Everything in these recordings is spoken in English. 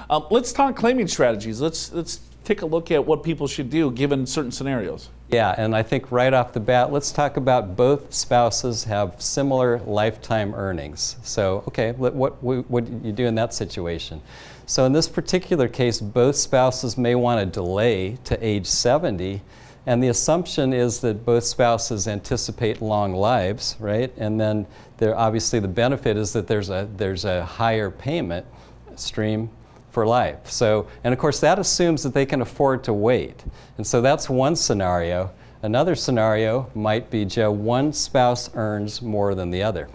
Let's talk claiming strategies. Let's take a look at what people should do given certain scenarios. Yeah, and I think right off the bat, let's talk about both spouses have similar lifetime earnings. So, okay, what do you do in that situation? So in this particular case, both spouses may want to delay to age 70, and the assumption is that both spouses anticipate long lives, right? And then obviously the benefit is that there's a higher payment stream for life. So, and of course that assumes that they can afford to wait. And so that's one scenario. Another scenario might be, Joe, one spouse earns more than the other.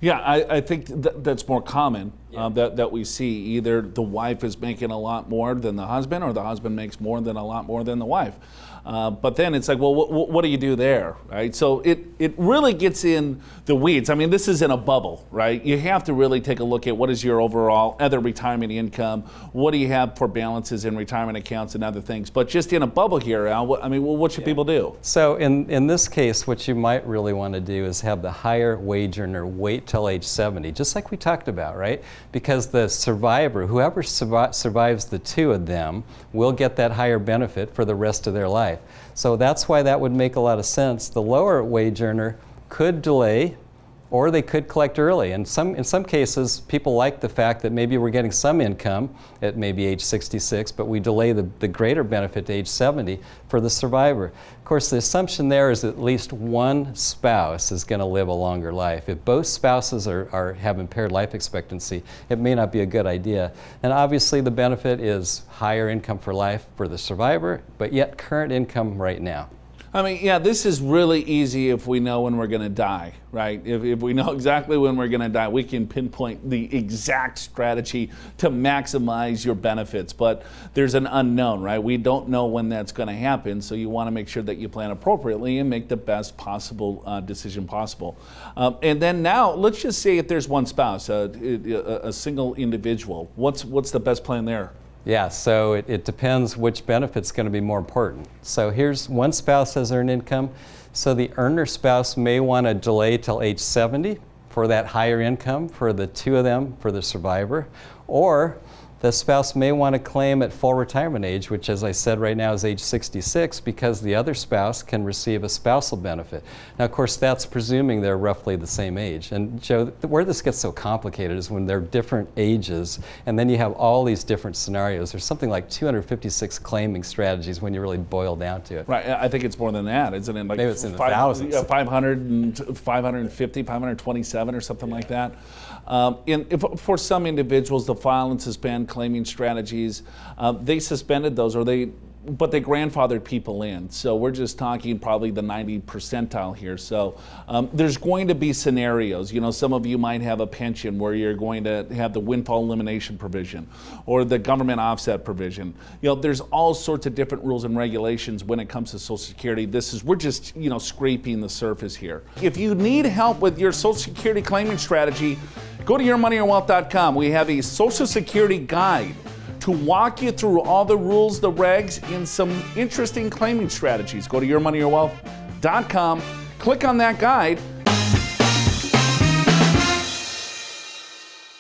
Yeah, I think that's more common, that we see. Either the wife is making a lot more than the husband, or the husband makes more than a lot more than the wife. But then it's like, well, what do you do there, right? So it really gets in the weeds. I mean, this is in a bubble, right? You have to really take a look at what is your overall other retirement income, what do you have for balances in retirement accounts and other things. But just in a bubble here, Al, what should people do? So in this case, what you might really want to do is have the higher wage earner wait till age 70, just like we talked about, right? Because the survivor, whoever survives the two of them, will get that higher benefit for the rest of their life. So that's why that would make a lot of sense. The lower wage earner could delay, or they could collect early. And in some cases, people like the fact that maybe we're getting some income at maybe age 66, but we delay the greater benefit to age 70 for the survivor. Of course, the assumption there is at least one spouse is going to live a longer life. If both spouses have impaired life expectancy, it may not be a good idea. And obviously the benefit is higher income for life for the survivor, but yet current income right now. I mean, yeah, this is really easy if we know when we're going to die, right? If we know exactly when we're going to die, we can pinpoint the exact strategy to maximize your benefits. But there's an unknown, right? We don't know when that's going to happen, so you want to make sure that you plan appropriately and make the best possible decision possible. And then now, let's just say if there's one spouse, a single individual, what's the best plan there? Yeah, so it depends which benefit's going to be more important. So here's one spouse has earned income. So the earner spouse may want to delay till age 70 for that higher income for the two of them, for the survivor. Or the spouse may want to claim at full retirement age, which, as I said, right now is age 66, because the other spouse can receive a spousal benefit. Now, of course, that's presuming they're roughly the same age. And Joe, where this gets so complicated is when they're different ages, and then you have all these different scenarios. There's something like 256 claiming strategies when you really boil down to it. Right, I think it's more than that, isn't it? Like maybe it's in the thousands. 550, 527 or something like that. For some individuals, the file and suspend claiming strategies, they suspended those, but they grandfathered people in. So we're just talking probably the 90 percentile here. So there's going to be scenarios. You know, some of you might have a pension where you're going to have the windfall elimination provision or the government offset provision. You know, there's all sorts of different rules and regulations when it comes to Social Security. We're just, scraping the surface here. If you need help with your Social Security claiming strategy, go to yourmoneyyourwealth.com. We have a Social Security guide to walk you through all the rules, the regs, and some interesting claiming strategies. Go to yourmoneyyourwealth.com, click on that guide,